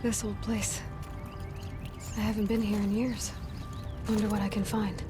This old place. I haven't been here in years. Wonder what I can find.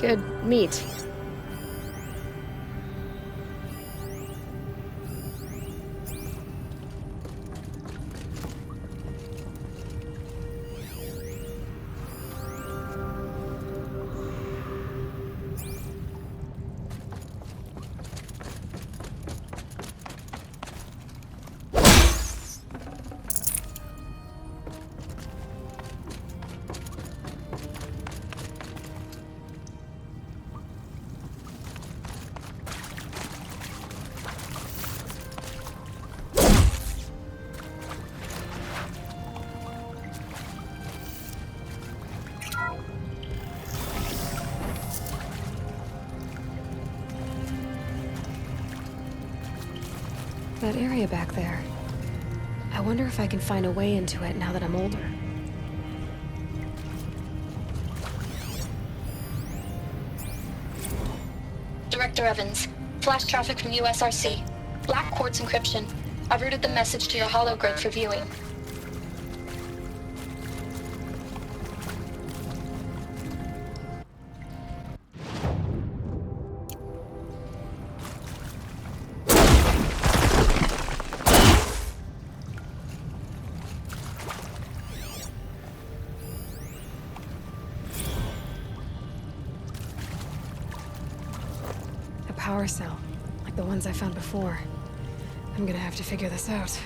Good meat. That area back there. I wonder if I can find a way into it now that I'm older. Director Evans, flash traffic from USRC. Black quartz encryption. I've routed the message to your hologrid for viewing. A power cell, like the ones I found before. I'm gonna have to figure this out.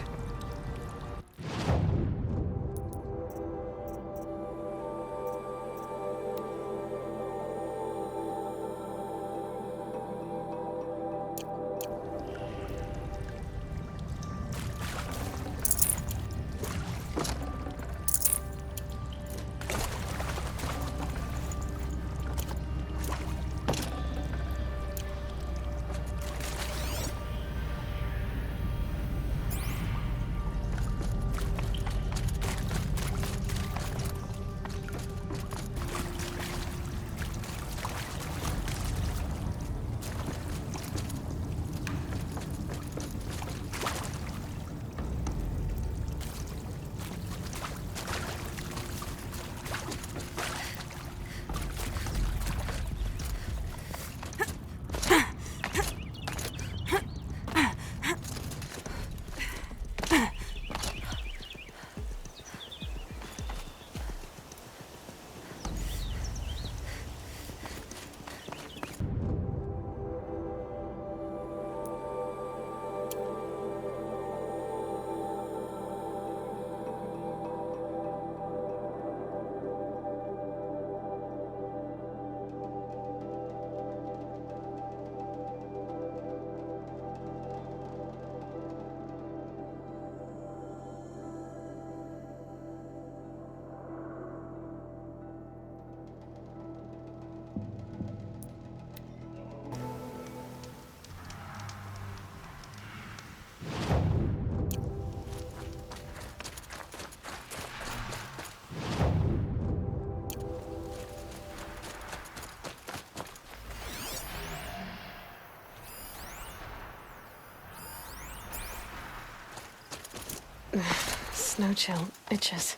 Snow chill itches.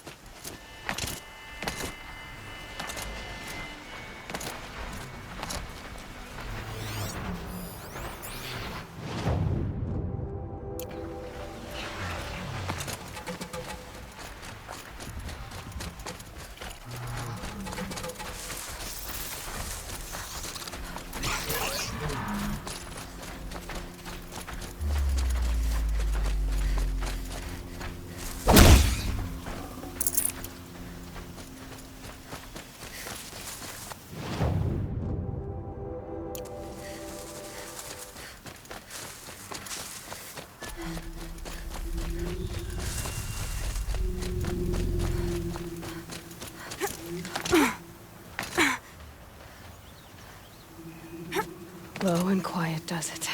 Low and quiet does it.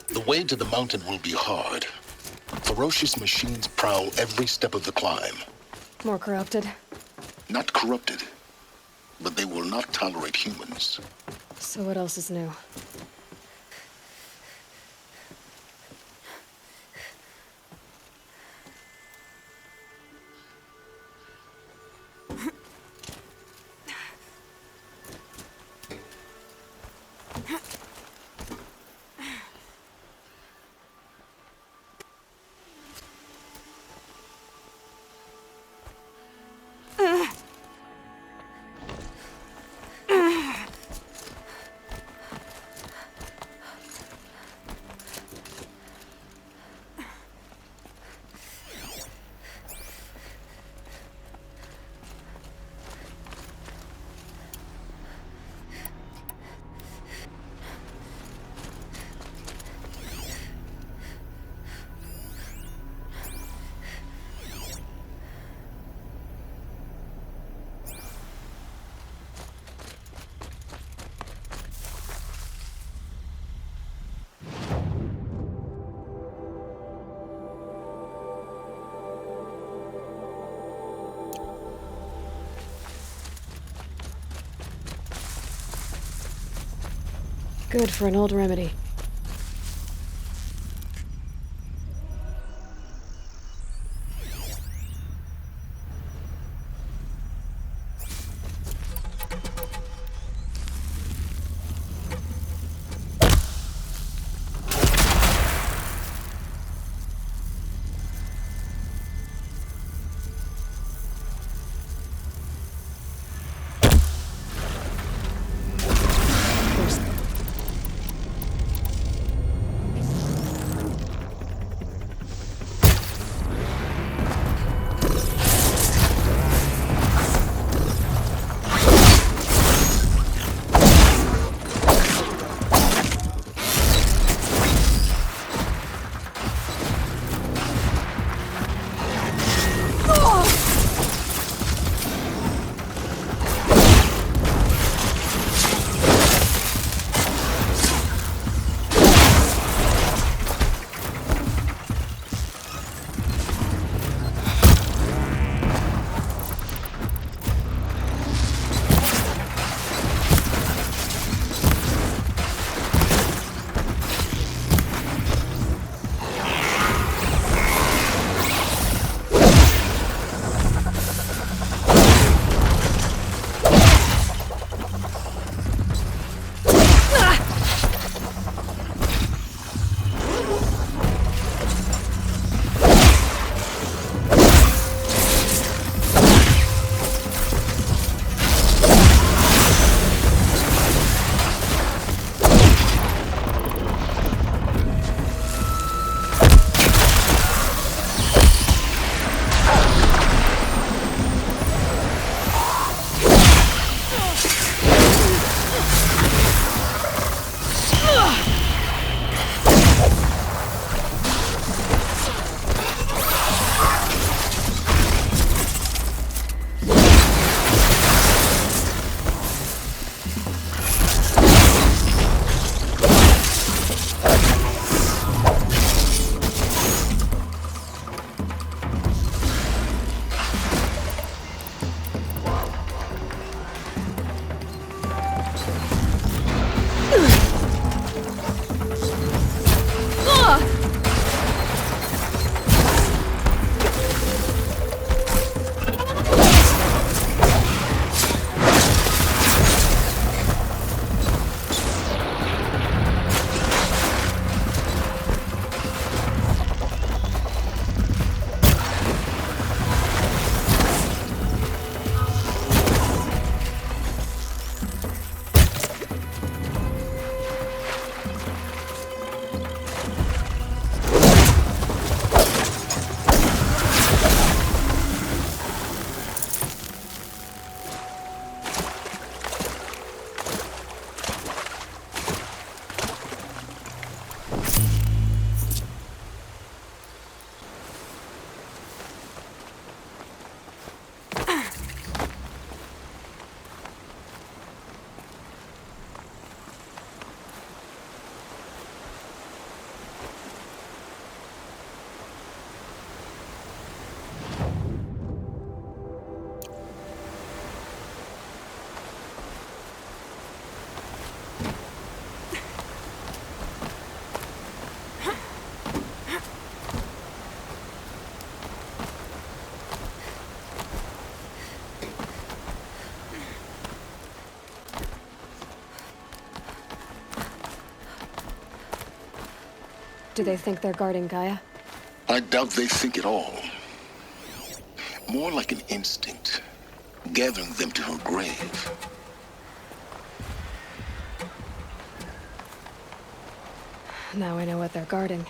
The way to the mountain will be hard. Ferocious machines prowl every step of the climb. More corrupted? Not corrupted, but they will not tolerate humans. So what else is new? Good for an old remedy. Do they think they're guarding Gaia? I doubt they think at all. More like an instinct, gathering them to her grave. Now I know what they're guarding.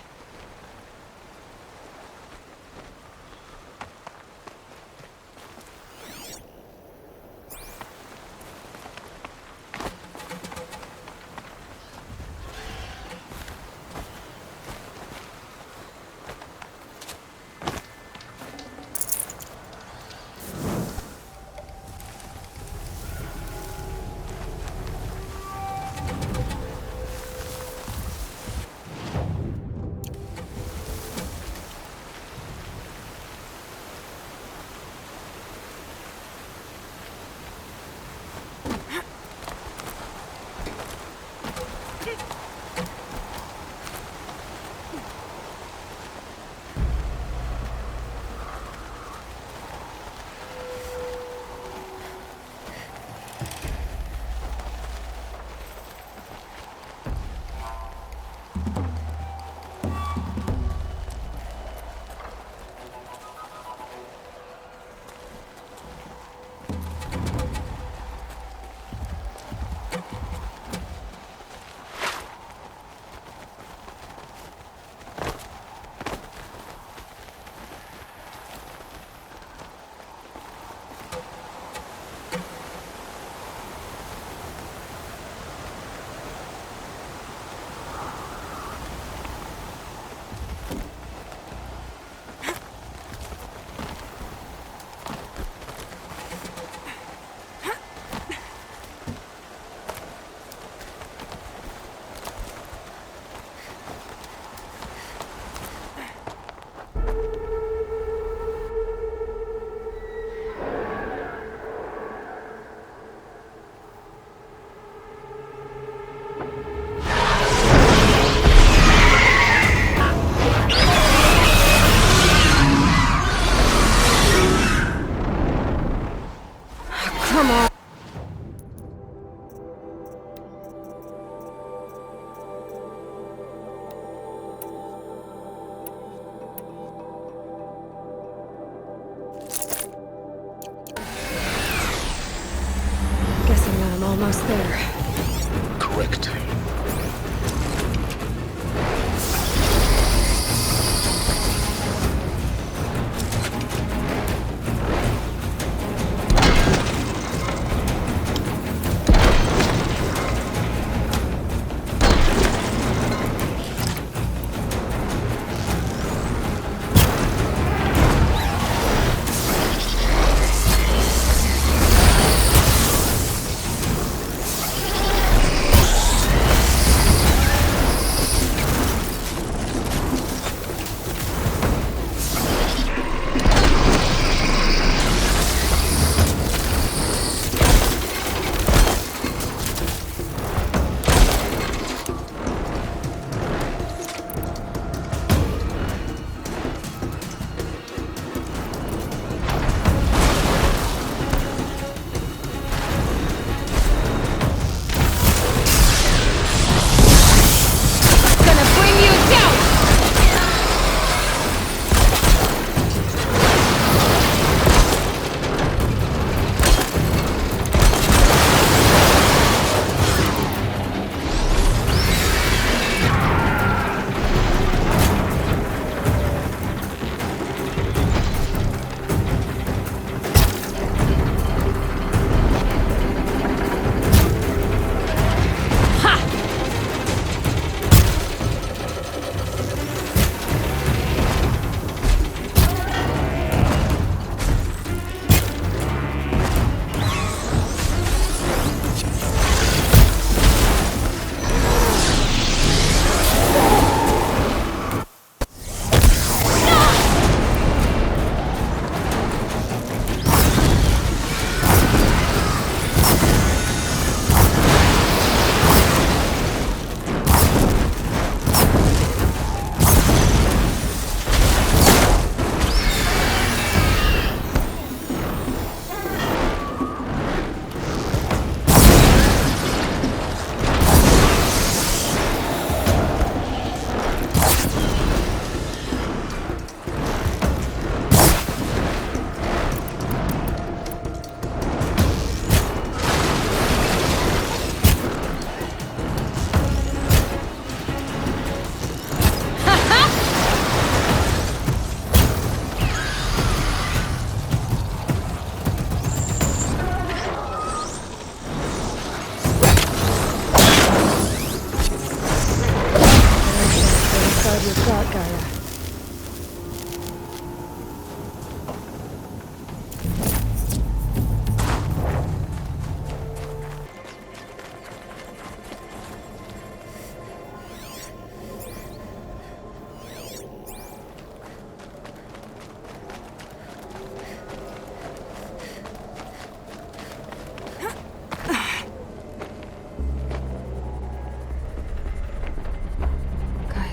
almost there. Correct.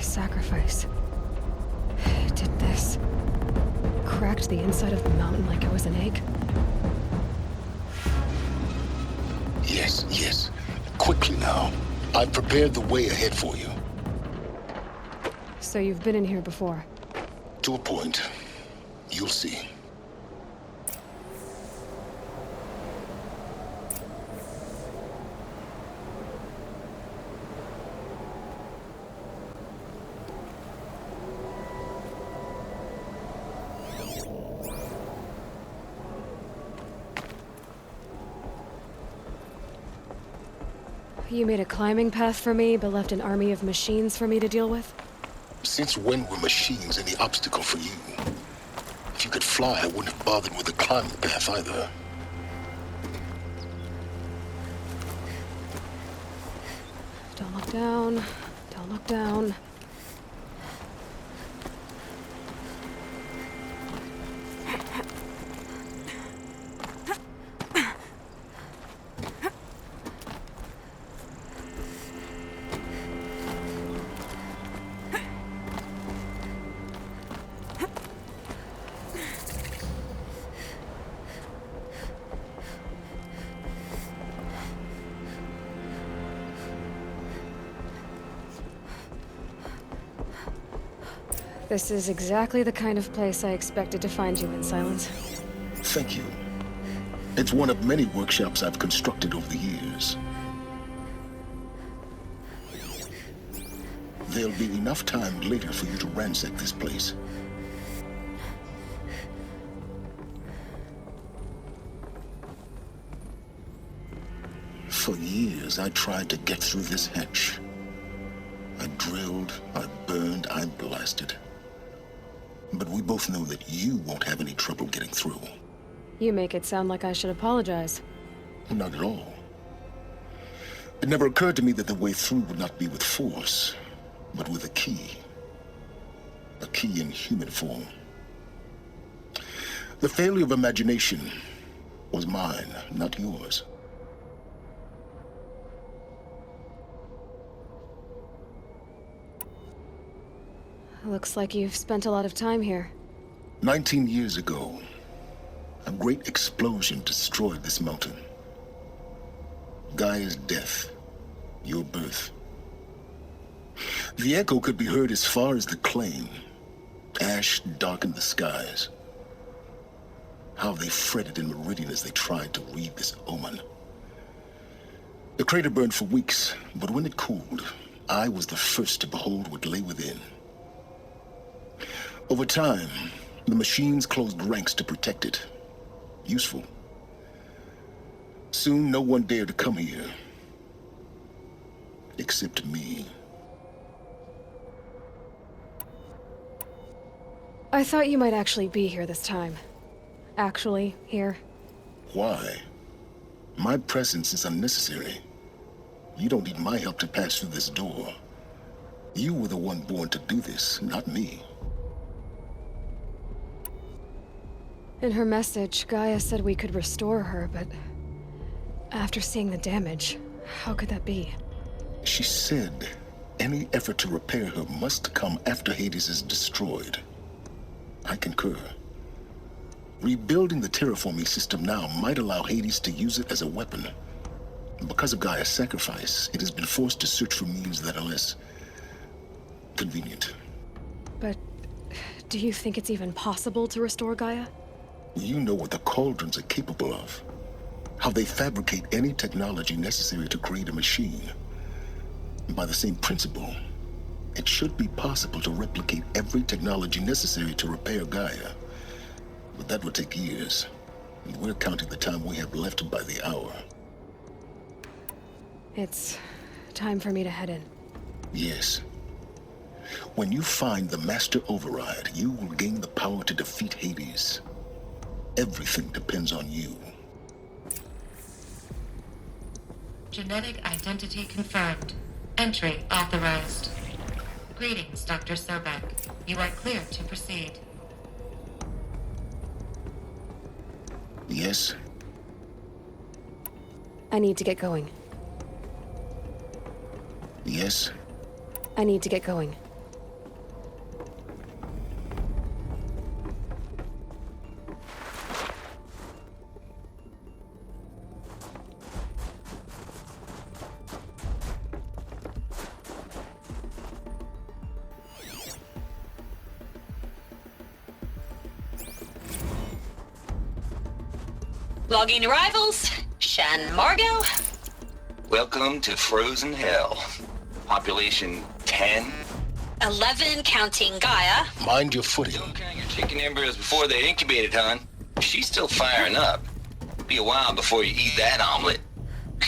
Sacrifice. It did this. Cracked the inside of the mountain like it was an egg. Yes, yes. Quickly now. I've prepared the way ahead for you. So you've been in here before? To a point. You'll see. You made a climbing path for me, but left an army of machines for me to deal with? Since when were machines any obstacle for you? If you could fly, I wouldn't have bothered with the climbing path either. Don't look down. Don't look down. This is exactly the kind of place I expected to find you in, Sylens. Thank you. It's one of many workshops I've constructed over the years. There'll be enough time later for you to ransack this place. For years, I tried to get through this hatch. I drilled, I burned, I blasted. But we both know that you won't have any trouble getting through. You make it sound like I should apologize. Not at all. It never occurred to me that the way through would not be with force, but with a key. A key in human form. The failure of imagination was mine, not yours. Looks like you've spent a lot of time here. 19 years ago, a great explosion destroyed this mountain. Gaia's death, your birth. The echo could be heard as far as the claim. Ash darkened the skies. How they fretted in Meridian as they tried to read this omen. The crater burned for weeks, but when it cooled, I was the first to behold what lay within. Over time, the machines closed ranks to protect it. Useful. Soon, no one dared to come here. Except me. I thought you might actually be here this time. Actually, here. Why? My presence is unnecessary. You don't need my help to pass through this door. You were the one born to do this, not me. In her message, Gaia said we could restore her, but after seeing the damage, how could that be? She said any effort to repair her must come after Hades is destroyed. I concur. Rebuilding the terraforming system now might allow Hades to use it as a weapon. Because of Gaia's sacrifice, it has been forced to search for means that are less convenient. But do you think it's even possible to restore Gaia? You know what the cauldrons are capable of. How they fabricate any technology necessary to create a machine. By the same principle, it should be possible to replicate every technology necessary to repair Gaia. But that would take years. And we're counting the time we have left by the hour. It's time for me to head in. Yes. When you find the Master Override, you will gain the power to defeat Hades. Everything depends on you. Genetic identity confirmed. Entry authorized. Greetings, Dr. Sobek. You are clear to proceed. Yes? I need to get going. Yes? I need to get going. Logging arrivals. Shan Margot. Welcome to Frozen Hell. Population 10. 11 counting Gaia. Mind your footing. Don't count your chicken embryos before they're incubated, hon. She's still firing up. It'll be a while before you eat that omelet.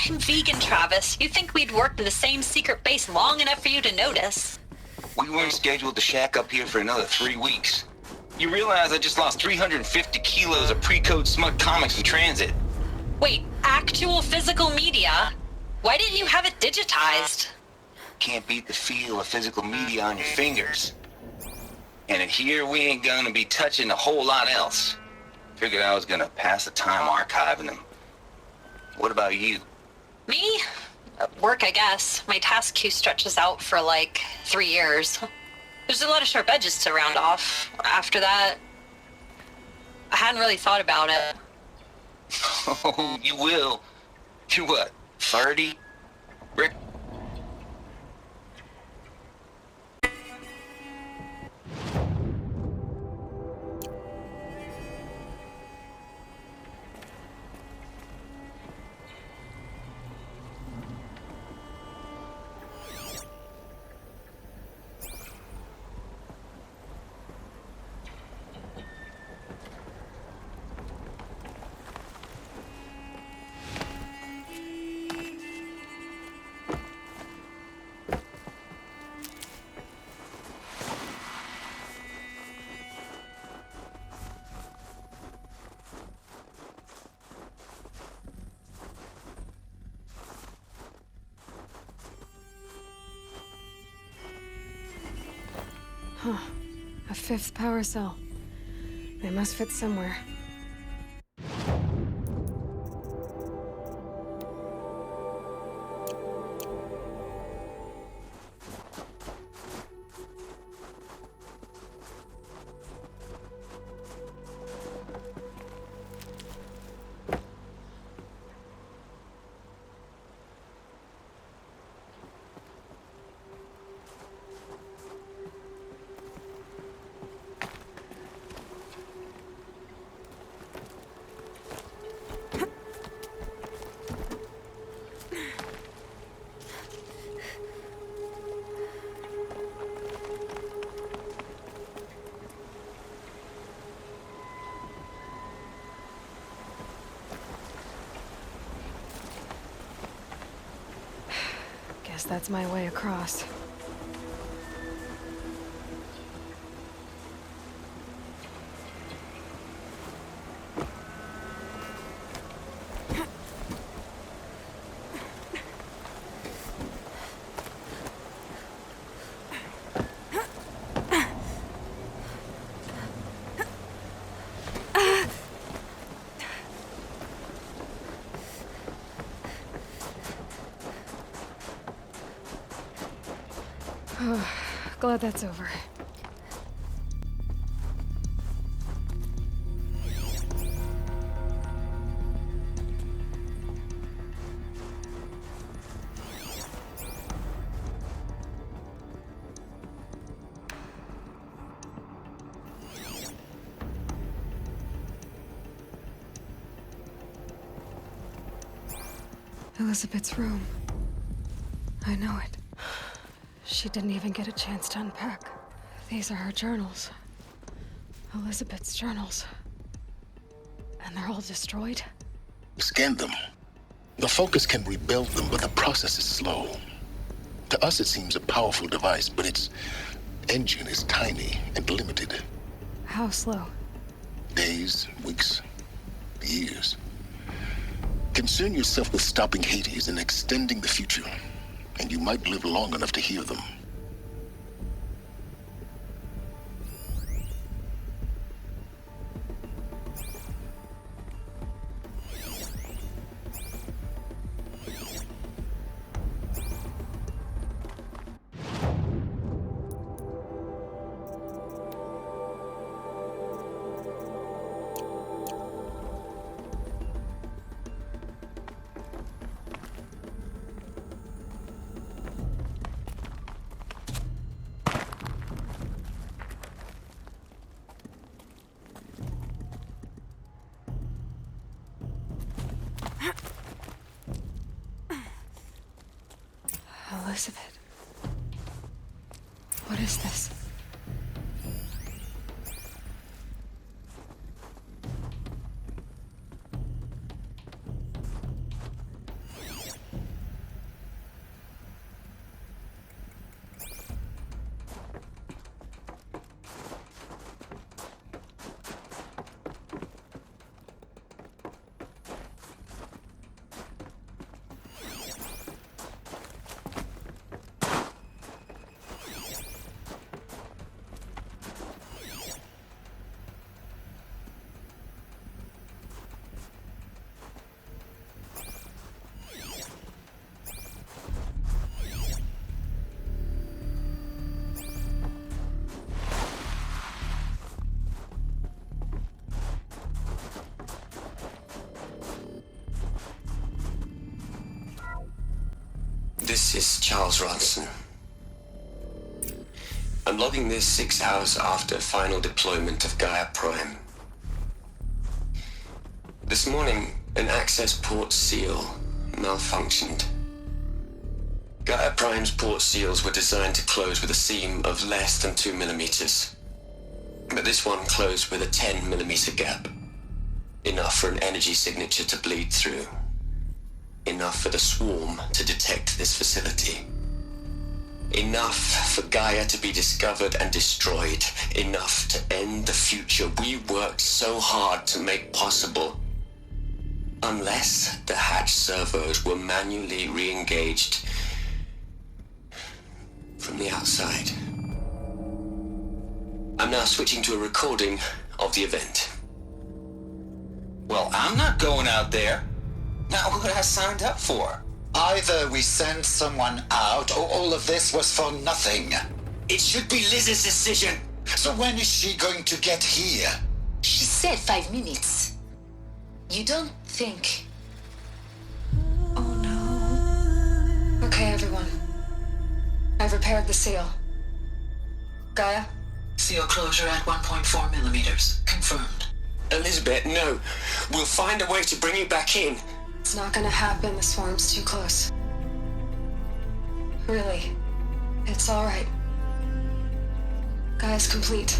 I'm vegan, Travis. You think we'd worked in the same secret base long enough for you to notice? We weren't scheduled to shack up here for another 3 weeks. You realize I just lost 350 kilos of pre-code smut comics in transit. Wait, actual physical media? Why didn't you have it digitized? Can't beat the feel of physical media on your fingers. And in here, we ain't gonna be touching a whole lot else. Figured I was gonna pass the time archiving them. What about you? Me? Work, I guess. My task queue stretches out for like 3 years. There's a lot of sharp edges to round off. After that, I hadn't really thought about it. Oh, you will. You're what, 30? Rick? A fifth power cell. They must fit somewhere. Guess that's my way across. Glad that's over. Elizabeth's room. I know it. She didn't even get a chance to unpack. These are her journals. Elizabeth's journals. And they're all destroyed? Scan them. The Focus can rebuild them, but the process is slow. To us, it seems a powerful device, but its engine is tiny and limited. How slow? Days, weeks, years. Concern yourself with stopping Hades and extending the future, and you might live long enough to hear them. Elizabeth. What is this? This is Charles Ronson. I'm logging this 6 hours after final deployment of GAIA Prime. This morning, an access port seal malfunctioned. GAIA Prime's port seals were designed to close with a seam of less than 2 millimeters. But this one closed with a 10 millimeter gap. Enough for an energy signature to bleed through. Enough for the swarm to detect this facility. Enough for Gaia to be discovered and destroyed. Enough to end the future we worked so hard to make possible. Unless the hatch servos were manually re-engaged from the outside. I'm now switching to a recording of the event. Well, I'm not going out there. Not what I signed up for. Either we send someone out, or all of this was for nothing. It should be Liz's decision. So when is she going to get here? She said 5 minutes. You don't think... Oh no. Okay, everyone. I've repaired the seal. Gaia? Seal closure at 1.4 millimeters. Confirmed. Elizabeth, no. We'll find a way to bring you back in. It's not gonna happen. The swarm's too close. Really. It's alright. Gaia's complete.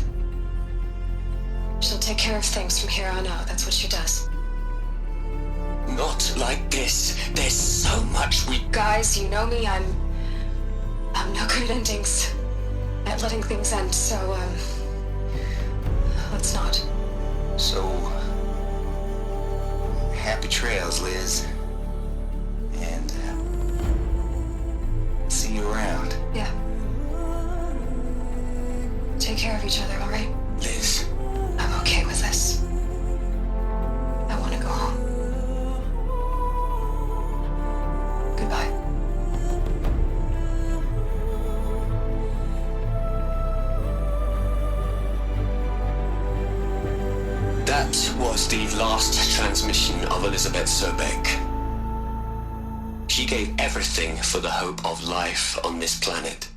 She'll take care of things from here on out. That's what she does. Not like this. There's so much we... Guys, you know me. I'm no good at endings. At letting things end, so, let's not. So, happy trails, Liz. And, see you around. Yeah. Take care of each other, all right? Liz. I'm okay with this. I want to go home. Goodbye. That was the last transmission of Elizabeth Sobek. She gave everything for the hope of life on this planet.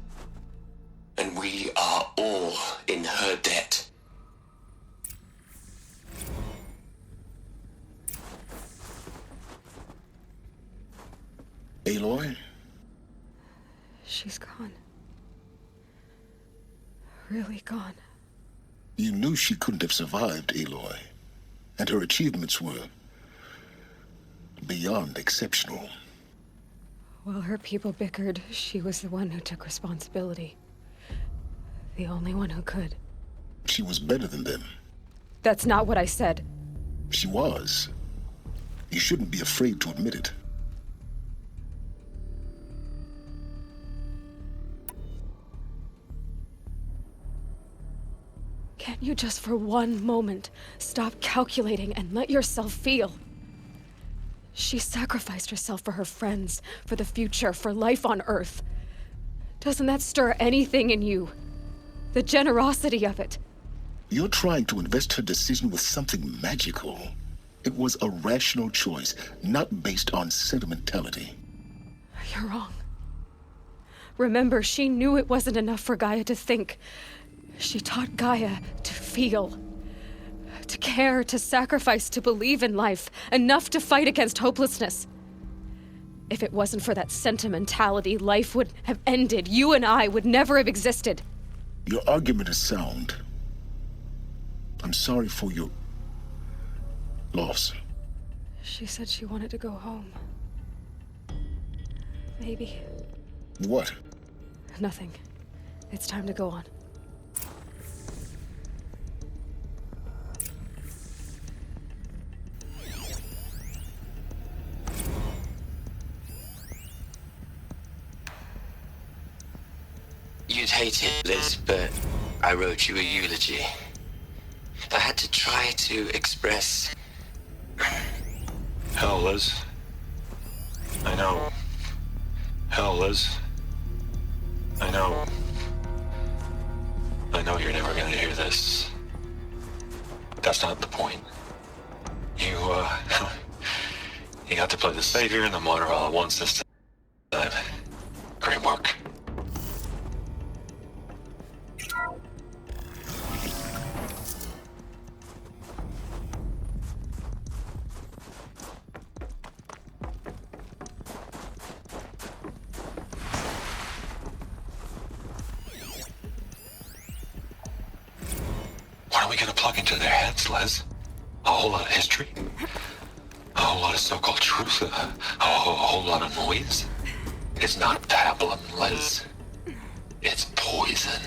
And we are all in her debt. Aloy? She's gone. Really gone. You knew she couldn't have survived, Aloy. And her achievements were beyond exceptional. While her people bickered, she was the one who took responsibility. The only one who could. She was better than them. That's not what I said. She was. You shouldn't be afraid to admit it. Can't you just for one moment stop calculating and let yourself feel? She sacrificed herself for her friends, for the future, for life on Earth. Doesn't that stir anything in you? The generosity of it. You're trying to invest her decision with something magical. It was a rational choice, not based on sentimentality. You're wrong. Remember, she knew it wasn't enough for Gaia to think. She taught Gaia to feel, to care, to sacrifice, to believe in life, enough to fight against hopelessness. If it wasn't for that sentimentality, life would have ended. You and I would never have existed. Your argument is sound. I'm sorry for your loss. She said she wanted to go home. Maybe. What? Nothing. It's time to go on. You'd hate it, Liz, but I wrote you a eulogy. I had to try to express... Hell, Liz. I know. Hell, Liz. I know. I know you're never gonna hear this. That's not the point. You got to play the savior and the martyr all at once this time. Great work. What are we gonna plug into their heads, Les? A whole lot of history? A whole lot of so-called truth? A whole lot of noise? It's not pablum, Les. It's poison.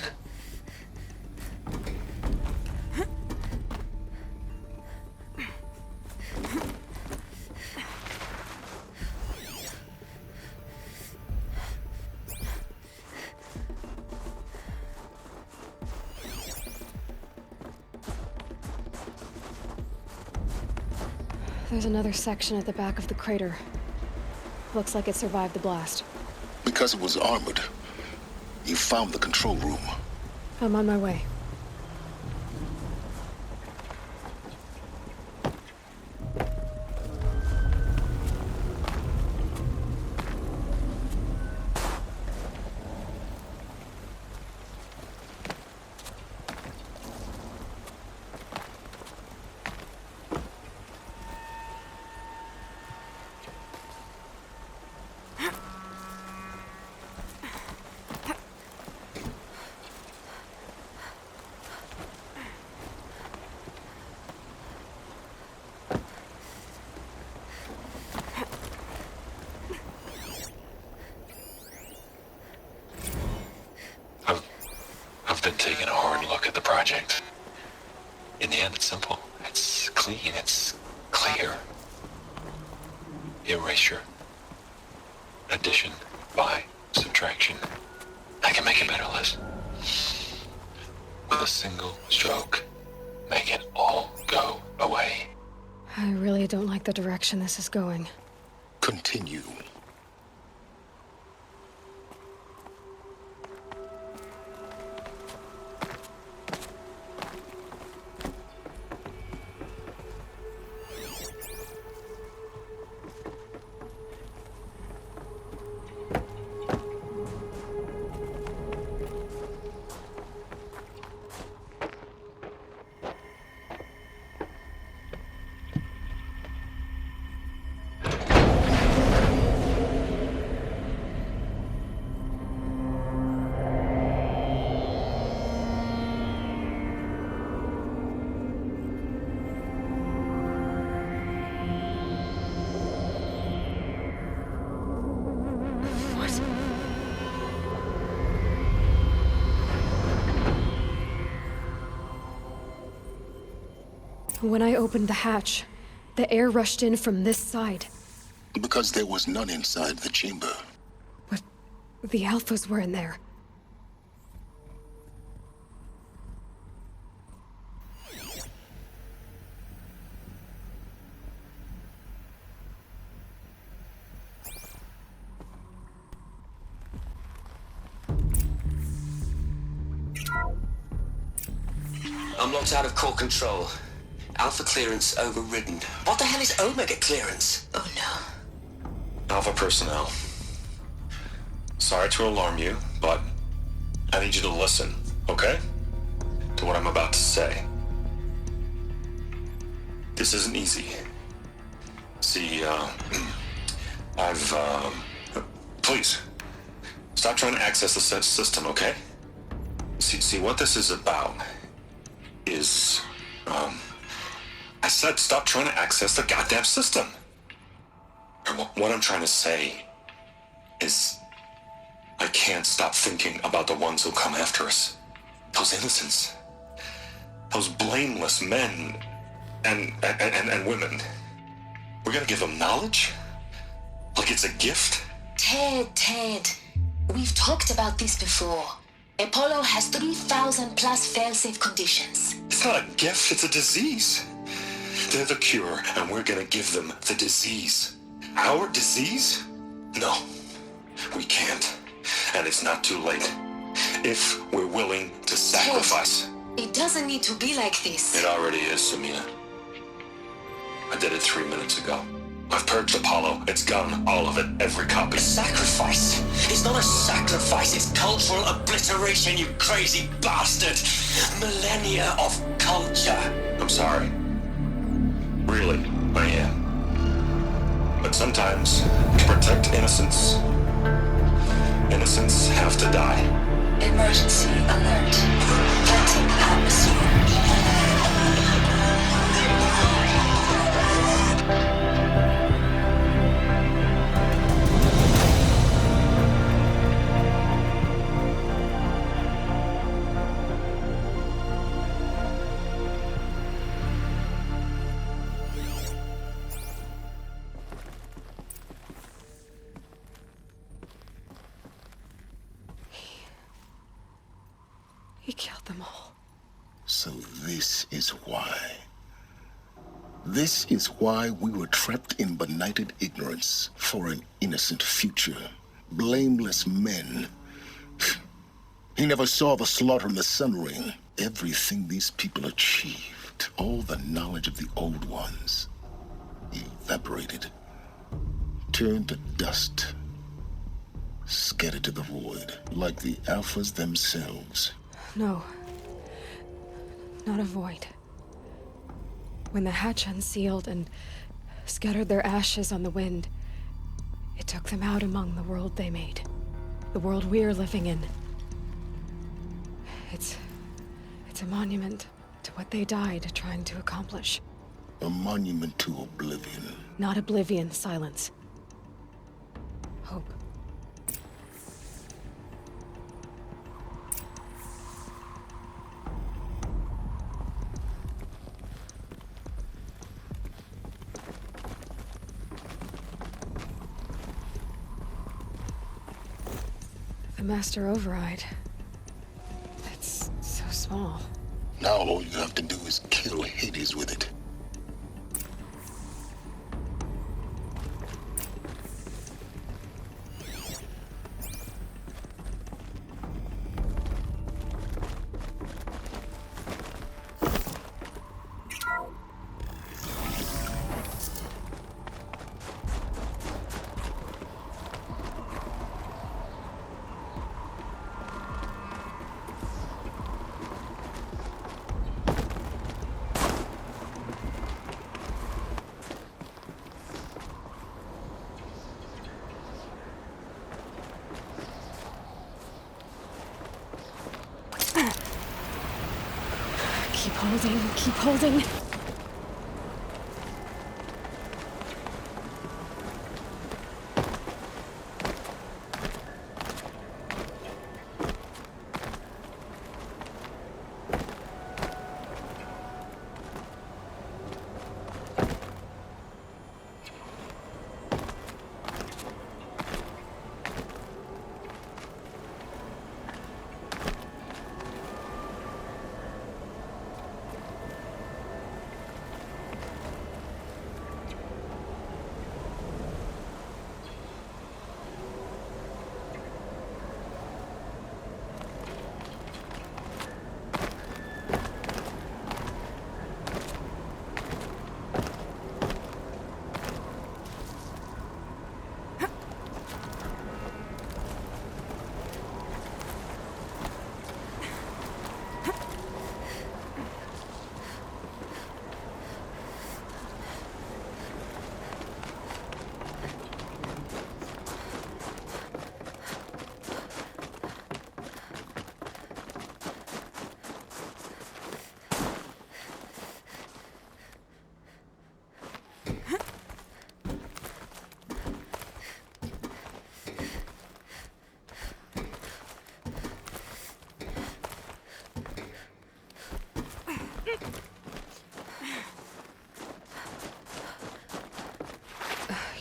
There's another section at the back of the crater. Looks like it survived the blast. Because it was armored, you found the control room. I'm on my way. I've been taking a hard look at the project. In the end, it's simple. It's clean. It's clear. Erasure. Addition. By. Subtraction. I can make it better, Liz. With a single stroke. Make it all go away. I really don't like the direction this is going. Continue. When I opened the hatch, the air rushed in from this side. Because there was none inside the chamber. But the Alphas were in there. I'm locked out of core control. Alpha clearance overridden. What the hell is Omega clearance? Oh no. Alpha personnel. Sorry to alarm you, but I need you to listen, okay? To what I'm about to say. This isn't easy. See, please, stop trying to access the system, okay? See, what this is about is, I said stop trying to access the goddamn system. And what I'm trying to say is I can't stop thinking about the ones who come after us. Those innocents. Those blameless men and women. We're gonna give them knowledge? Like it's a gift? Ted. We've talked about this before. Apollo has 3,000 plus fail-safe conditions. It's not a gift, it's a disease. They're the cure, and we're gonna give them the disease. Our disease? No, we can't. And it's not too late. If we're willing to sacrifice. It doesn't need to be like this. It already is, Samina. I did it 3 minutes ago. I've purged Apollo. It's gone. All of it. Every copy. Sacrifice? It's not a sacrifice. It's cultural obliteration, you crazy bastard. Millennia of culture. I'm sorry. Really, I am. But sometimes, to protect innocence, innocents have to die. Emergency alert. Venting atmosphere. He killed them all. So this is why. This is why we were trapped in benighted ignorance for an innocent future. Blameless men. He never saw the slaughter in the Sun Ring. Everything these people achieved, all the knowledge of the old ones, evaporated, turned to dust, scattered to the void, like the Alphas themselves. No. Not a void. When the hatch unsealed and scattered their ashes on the wind, it took them out among the world they made. The world we're living in. It's a monument to what they died trying to accomplish. A monument to oblivion. Not oblivion, Silence. Hope. The master override. It's so small. Now all you have to do is kill Hades with it. Keep holding.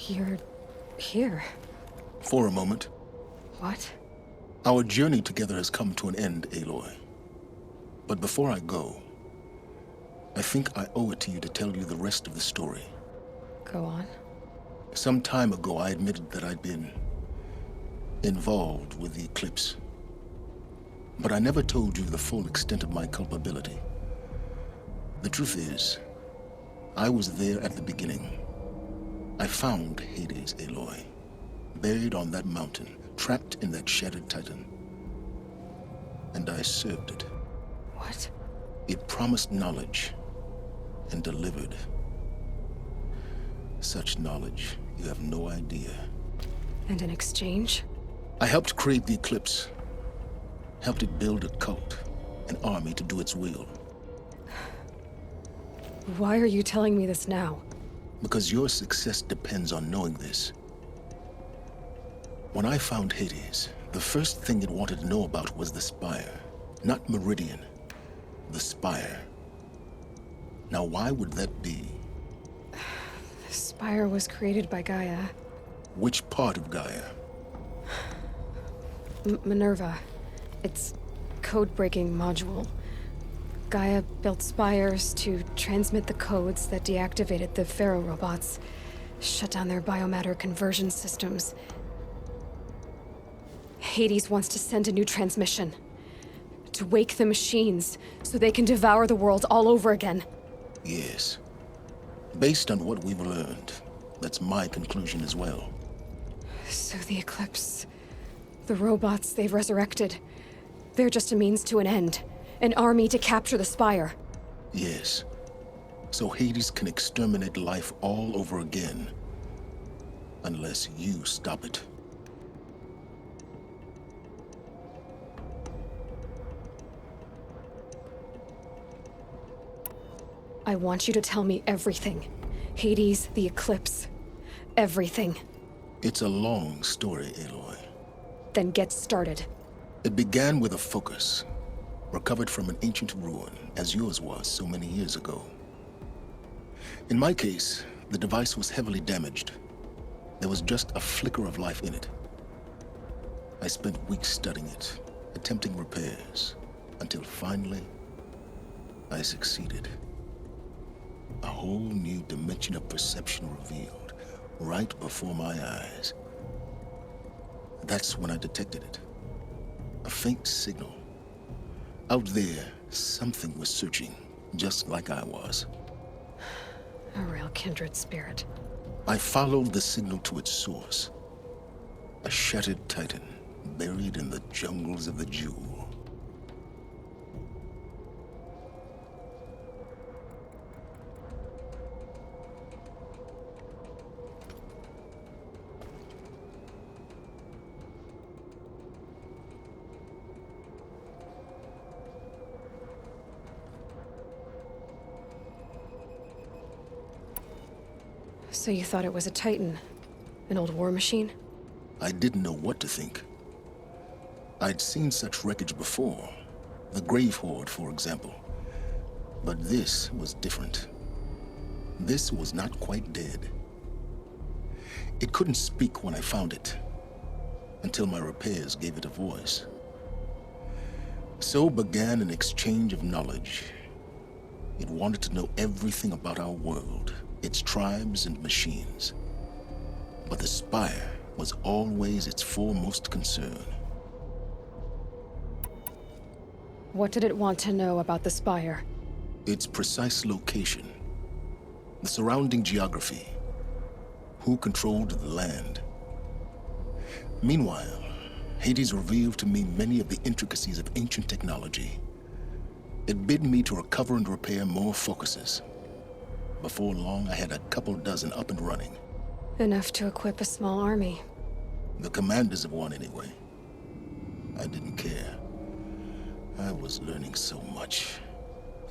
You're here. For a moment. What? Our journey together has come to an end, Aloy. But before I go, I think I owe it to you to tell you the rest of the story. Go on. Some time ago, I admitted that I'd been involved with the eclipse. But I never told you the full extent of my culpability. The truth is, I was there at the beginning. I found Hades, Aloy, buried on that mountain, trapped in that shattered titan. And I served it. What? It promised knowledge and delivered. Such knowledge, you have no idea. And in exchange? I helped create the eclipse. Helped it build a cult, an army to do its will. Why are you telling me this now? Because your success depends on knowing this. When I found Hades, the first thing it wanted to know about was the Spire. Not Meridian. The Spire. Now, why would that be? The Spire was created by Gaia. Which part of Gaia? Minerva. Its code-breaking module. Gaia built spires to transmit the codes that deactivated the Pharaoh robots, shut down their biomatter conversion systems. Hades wants to send a new transmission. To wake the machines, so they can devour the world all over again. Yes. Based on what we've learned, that's my conclusion as well. So the Eclipse... the robots they've resurrected... they're just a means to an end. An army to capture the Spire. Yes. So Hades can exterminate life all over again. Unless you stop it. I want you to tell me everything. Hades, the Eclipse. Everything. It's a long story, Aloy. Then get started. It began with a focus, recovered from an ancient ruin, as yours was so many years ago. In my case, the device was heavily damaged. There was just a flicker of life in it. I spent weeks studying it, attempting repairs, until finally, I succeeded. A whole new dimension of perception revealed, right before my eyes. That's when I detected it. A faint signal. Out there, something was searching, just like I was. A real kindred spirit. I followed the signal to its source. A shattered titan, buried in the jungles of the Jewel. So you thought it was a Titan? An old war machine? I didn't know what to think. I'd seen such wreckage before. The Grave Horde, for example. But this was different. This was not quite dead. It couldn't speak when I found it, until my repairs gave it a voice. So began an exchange of knowledge. It wanted to know everything about our world, its tribes and machines. But the Spire was always its foremost concern. What did it want to know about the Spire? Its precise location, the surrounding geography, who controlled the land. Meanwhile, Hades revealed to me many of the intricacies of ancient technology. It bid me to recover and repair more focuses. Before long, I had a couple dozen up and running. Enough to equip a small army. The commanders of one, anyway. I didn't care. I was learning so much.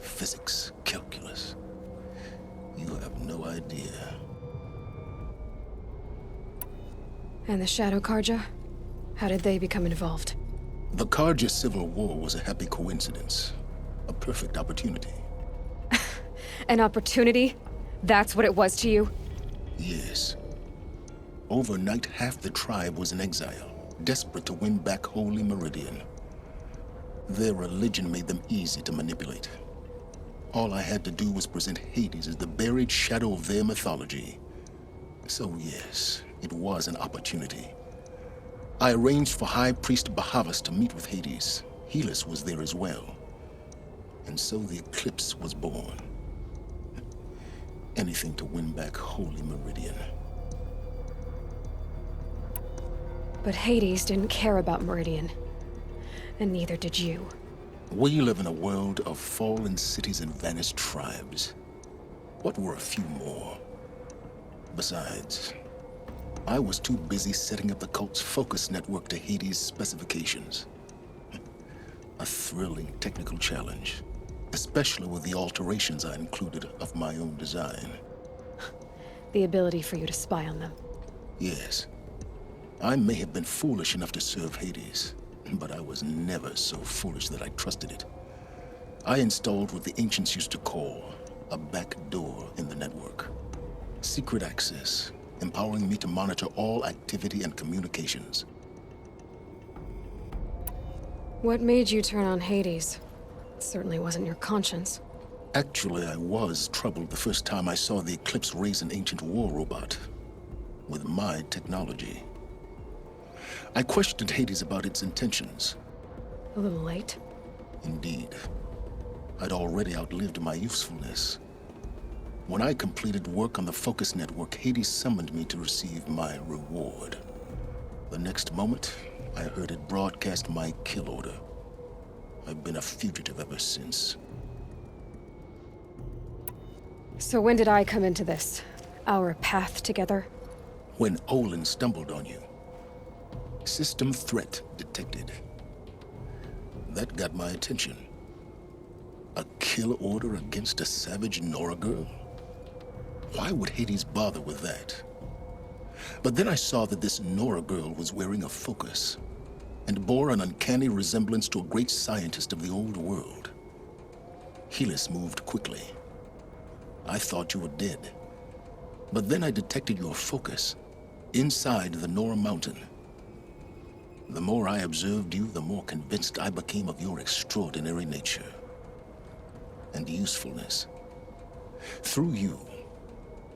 Physics, calculus. You have no idea. And the Shadow Karja? How did they become involved? The Karja Civil War was a happy coincidence. A perfect opportunity. An opportunity? That's what it was to you? Yes. Overnight, half the tribe was in exile, desperate to win back Holy Meridian. Their religion made them easy to manipulate. All I had to do was present Hades as the buried shadow of their mythology. So yes, it was an opportunity. I arranged for High Priest Bahavas to meet with Hades. Helis was there as well. And so the Eclipse was born. Anything to win back Holy Meridian. But Hades didn't care about Meridian. And neither did you. We live in a world of fallen cities and vanished tribes. What were a few more? Besides, I was too busy setting up the cult's focus network to Hades' specifications. A thrilling technical challenge, especially with the alterations I included of my own design. The ability for you to spy on them. Yes. I may have been foolish enough to serve Hades, but I was never so foolish that I trusted it. I installed what the ancients used to call a back door in the network. Secret access, empowering me to monitor all activity and communications. What made you turn on Hades? Certainly wasn't your conscience. Actually, I was troubled the first time I saw the Eclipse raise an ancient war robot with my technology. I questioned Hades about its intentions. A little late. Indeed. I'd already outlived my usefulness. When I completed work on the Focus Network, Hades summoned me to receive my reward. The next moment, I heard it broadcast my kill order. I've been a fugitive ever since. So when did I come into this? Our path together? When Olin stumbled on you. System threat detected. That got my attention. A kill order against a savage Nora girl? Why would Hades bother with that? But then I saw that this Nora girl was wearing a focus and bore an uncanny resemblance to a great scientist of the old world. Helis moved quickly. I thought you were dead. But then I detected your focus inside the Nora Mountain. The more I observed you, the more convinced I became of your extraordinary nature and usefulness. Through you,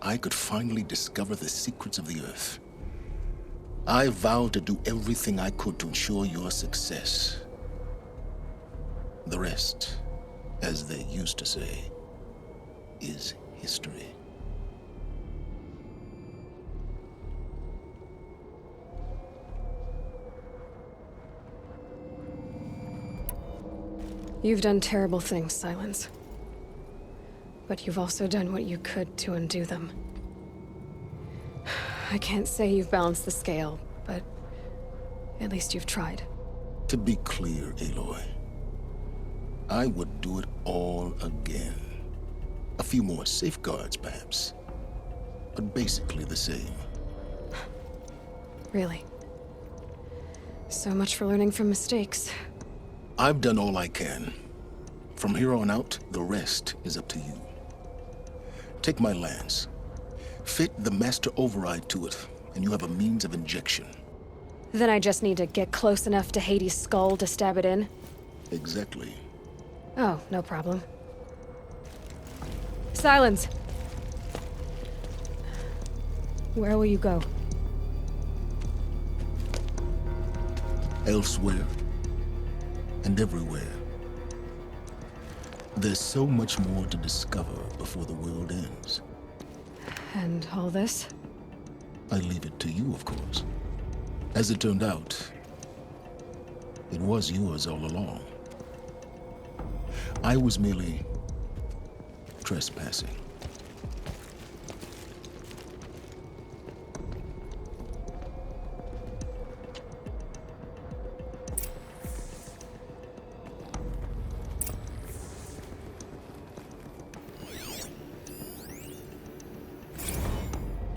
I could finally discover the secrets of the Earth. I vowed to do everything I could to ensure your success. The rest, as they used to say, is history. You've done terrible things, Sylens. But you've also done what you could to undo them. I can't say you've balanced the scale, but at least you've tried. To be clear, Aloy, I would do it all again. A few more safeguards, perhaps, but basically the same. Really? So much for learning from mistakes. I've done all I can. From here on out, the rest is up to you. Take my lance. Fit the master override to it, and you have a means of injection. Then I just need to get close enough to Hades' skull to stab it in? Exactly. Oh, no problem. Sylens! Where will you go? Elsewhere. And everywhere. There's so much more to discover before the world ends. And all this? I leave it to you, of course. As it turned out, it was yours all along. I was merely trespassing.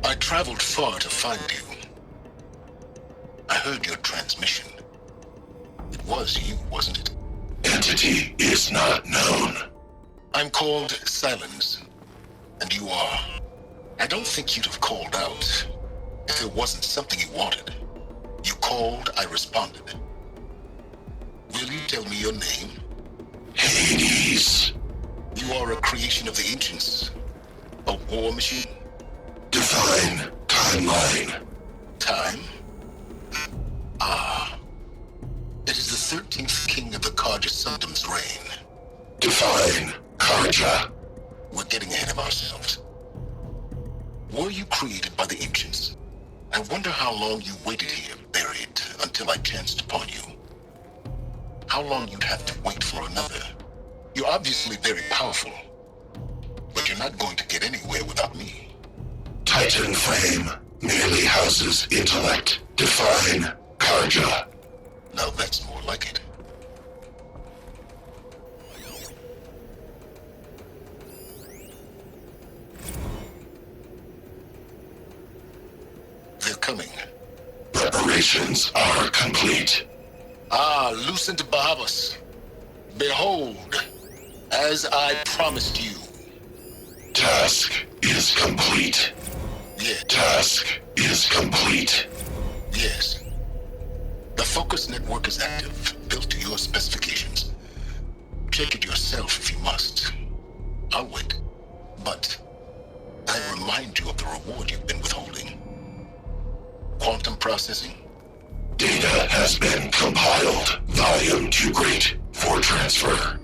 I traveled far to find you. I heard your transmission. It was you, wasn't it? Entity is not known. I'm called Sylens, and you are. I don't think you'd have called out if it wasn't something you wanted. You called, I responded. Will you tell me your name? Hades. You are a creation of the ancients. A war machine? Define timeline. Time? Ah. It is the 13th king of the Karja Sundam's reign. Define Karja. We're getting ahead of ourselves. Were you created by the ancients? I wonder how long you waited here, buried, until I chanced upon you. How long you'd have to wait for another. You're obviously very powerful, but you're not going to get anywhere without me. Titan Flame merely houses intellect. Define Karja. Now that's more like it. They're coming. Preparations are complete. Ah, Lucent Bahavas. Behold, as I promised you. Task is complete. Yeah, Task is complete. yes. The Focus Network is active, built to your specifications. take it yourself if you must. I'll wait. But I remind you of the reward you've been withholding. Quantum processing? Data has been compiled. Volume too great for transfer.